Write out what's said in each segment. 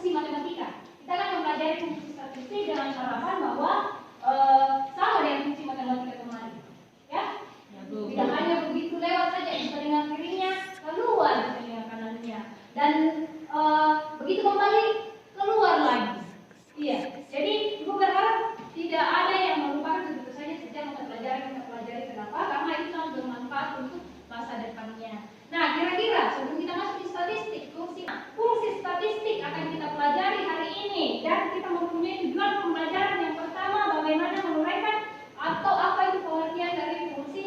fungsi matematika. Kita kan mempelajari fungsi statistik dengan harapan bahwa sama dengan fungsi matematika kemarin, ya. Tidak hanya begitu lewat saja di telinga kirinya, keluar di telinga kanannya, dan begitu kembali keluar lagi. Iya. Jadi ibu berharap tidak ada yang melupakan begitu saja sejak kita pelajari. Kenapa? Karena itu sangat bermanfaat untuk masa depannya. Nah, kira-kira sebelum kita masuk di statistik, fungsi statistik akan kita pelajari hari ini, dan kita mempunyai tujuan pembelajaran yang pertama, bagaimana menguraikan atau apa itu pengertian dari fungsi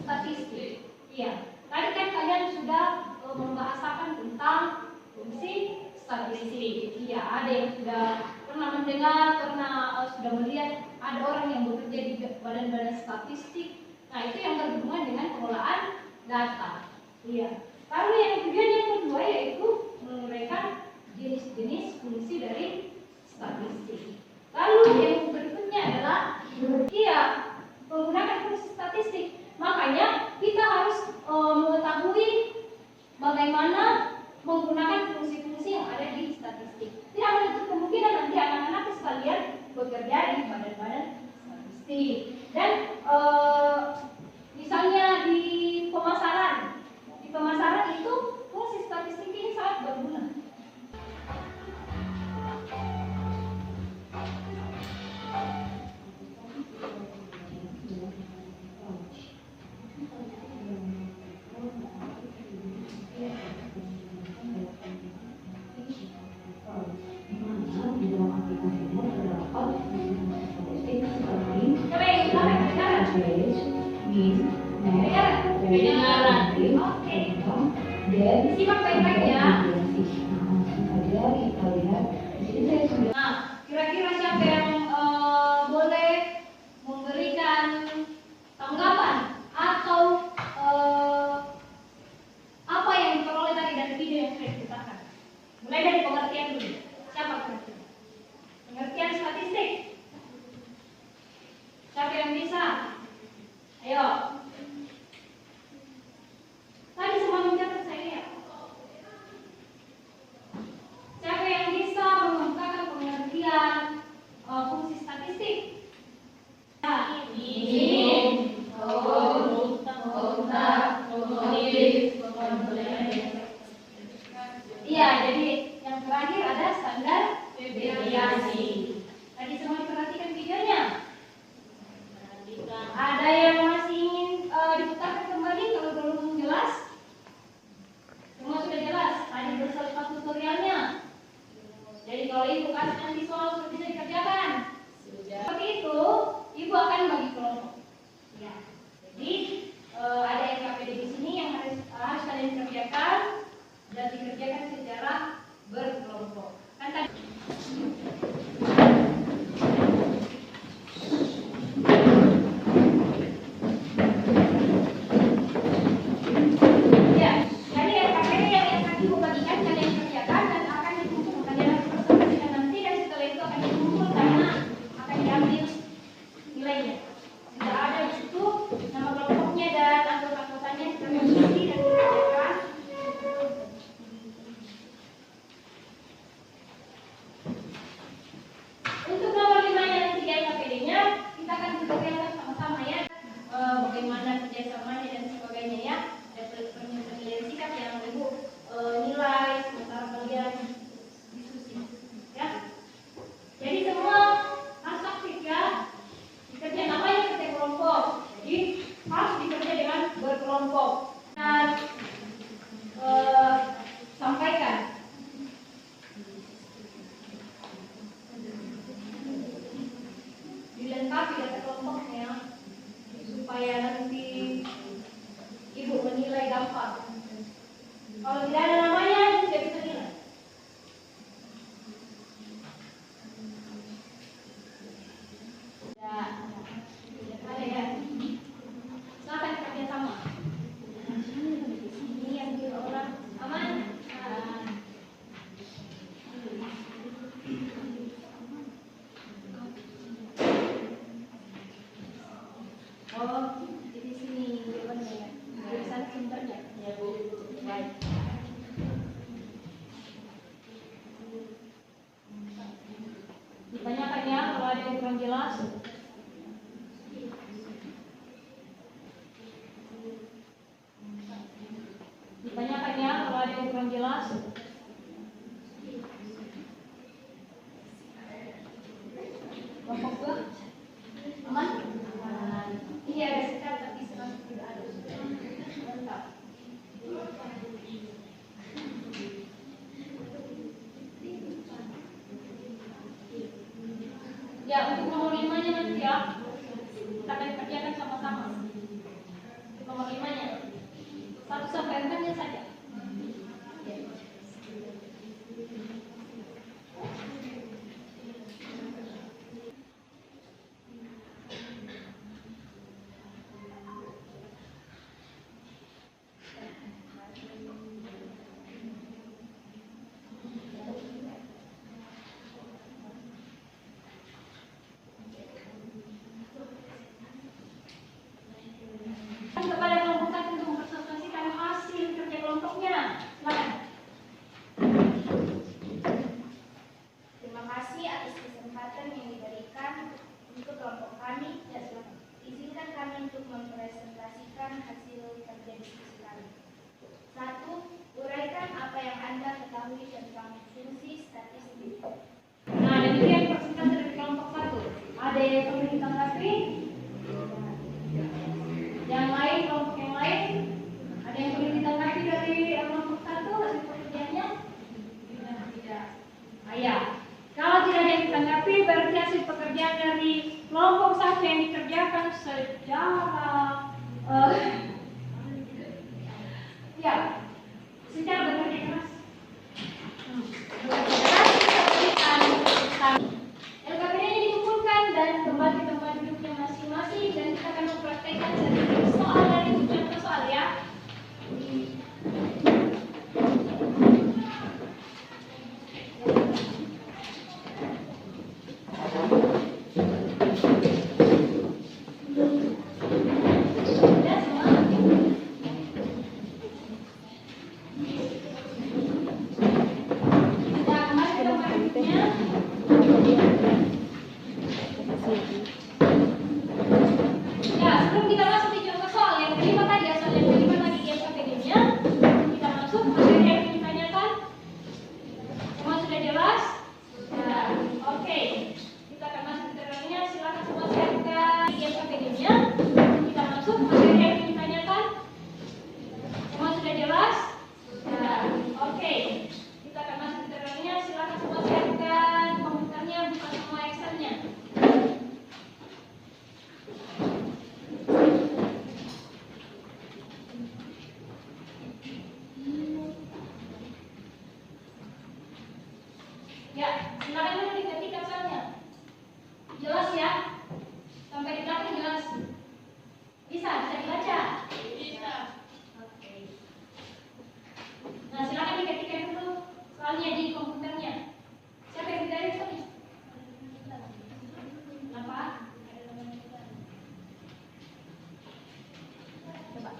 statistik. Iya, tadi kan kalian sudah membahasakan tentang fungsi statistik. Iya, ada yang sudah pernah mendengar, sudah melihat ada orang yang bekerja di badan-badan statistik. Nah, itu yang berhubungan dengan pengelolaan data. Iya. Lalu yang tujuan yang kedua yaitu menguraikan jenis-jenis fungsi dari statistik. Lalu yang berikutnya adalah menggunakan fungsi statistik. Makanya kita harus mengetahui bagaimana menggunakan fungsi-fungsi yang ada di statistik. Tidak menutup kemungkinan nanti anak-anak sekalian bekerja di badan-badan statistik. Dan misalnya di pemasaran itu fungsi statistik ini sangat berguna. Simak baik-baik ya. Nah, kira-kira siapa yang boleh memberikan tanggapan atau apa yang diperoleh tadi dari video yang sudah diputarkan? Mulai dari pengertian dulu. Siapa kira-kira? Pengertian statistik. Siapa yang bisa? Ayo. Tadi semua mencatat saya lihat. Siapa yang bisa mengungkapkan pengertian fungsi statistik? Iya, jadi yang terakhir ada standar deviasi. Tadi semua diperhatikan videonya. Ada yang masih ingin kurang jelas? Ditanyakan ya kalau ada yang kurang jelas. Kelompok dua aman? Aman. Iya ada sekitar tapi sekarang tidak ada. Mantap. Ya untuk nomor 5-nya nanti ya kita akan kerjakan sama-sama. Untuk nomor 5-nya 1 sampai 4-nya saja. Kepada kelompok satu untuk mempresentasikan hasil kerja kelompoknya. Silakan. Terima kasih atas kesempatan yang diberikan untuk kelompok kami. Izinkan kami untuk mempresentasikan hasil kerja diskusi kami. 1. Uraikan apa yang Anda ketahui tentang fungsi statistik. Nah, demikian presentasi dari kelompok 1. Ada yang perlu ditanggapi? Yang lain, kelompok yang lain, ada yang perlu ditanggapi dari kelompok 1 hasil pekerjaannya? Tidak. Ya. Kalau tidak ada yang ditanggapi, berarti hasil pekerjaan dari kelompok 1 yang dikerjakan secara bekerja keras. LKPD-nya dikumpulkan dan kembali ke tempat duduknya masing-masing dan kita akan mempraktekkan sedikit soal dari contoh soal ya. Ya, silakan dulu diketik soalnya. Jelas ya? Sampai di belakang jelas. Bisa dibaca? Bisa. Oke. Nah, silakan diketikkan dulu soalnya di komputernya. Siapa yang tidak bisa? Kenapa? Coba.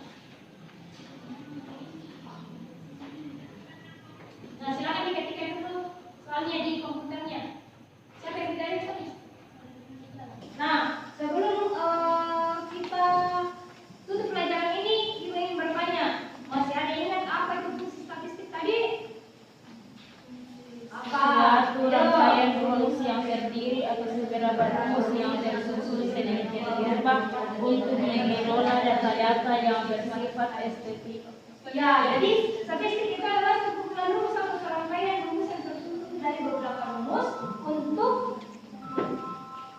Nah, silakan diketikkan dulu soalnya di komputernya. Siapa yang tidak bisa? Nah, sebelum kita tutup pelajaran ini, kita ingin bertanya, masih ada ingat apa itu fungsi statistik tadi? Apa? Rangkaian rumus yang terdiri atas beberapa rumus yang tersusun sedemikian rupa untuk mengelola data-data yang bersifat estetik. Ya, jadi statistik itu adalah sekumpulan rumus atau serangkaian rumus yang tersusun dari beberapa rumus untuk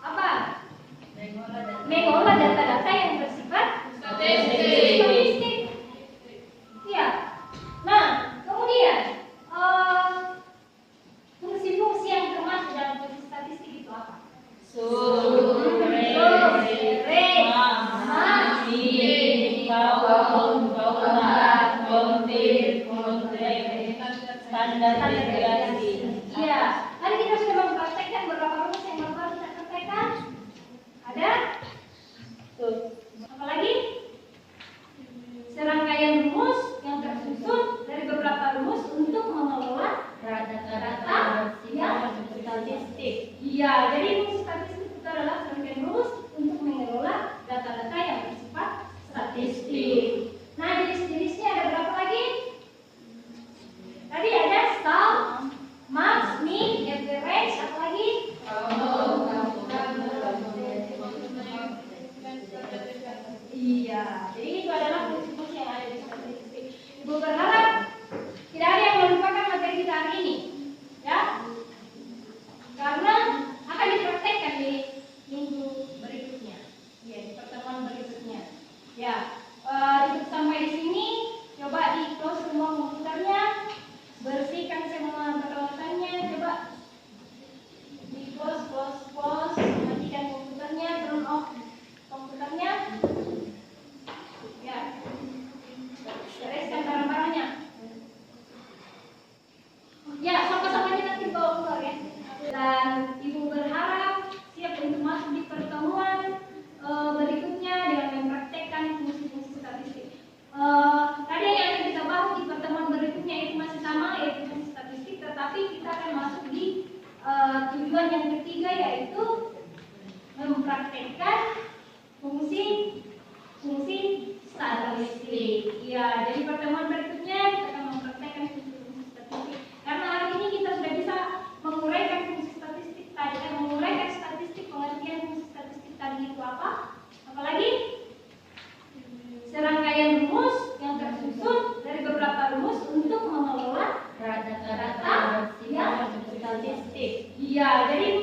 apa? Mengolah data-data yang bersifat statistik. Iya. Nah, kemudian fungsi-fungsi yang termasuk dalam fungsi statistik itu apa? Standar deviasi. Iya, tadi kita sudah mempraktekkan beberapa rumus yang baru kita praktekkan. Ada? Apa lagi? Serangkaian rumus yang tersusun dari beberapa rumus untuk mengelola data-data yang statistik. Iya, jadi fungsi statistik itu adalah masuk di tujuan yang ketiga, yaitu mempraktekkan fungsi statistik. Ya, jadi pertemuan berikutnya kita akan mempraktekkan fungsi statistik. Karena hari ini kita sudah bisa menguraikan fungsi statistik tadi, menguraikan statistik, pengertian fungsi statistik tadi itu apa? Apalagi serangkaian rumus yang tersusun dari beberapa rumus untuk mengelola data yang statistik. Iya, jadi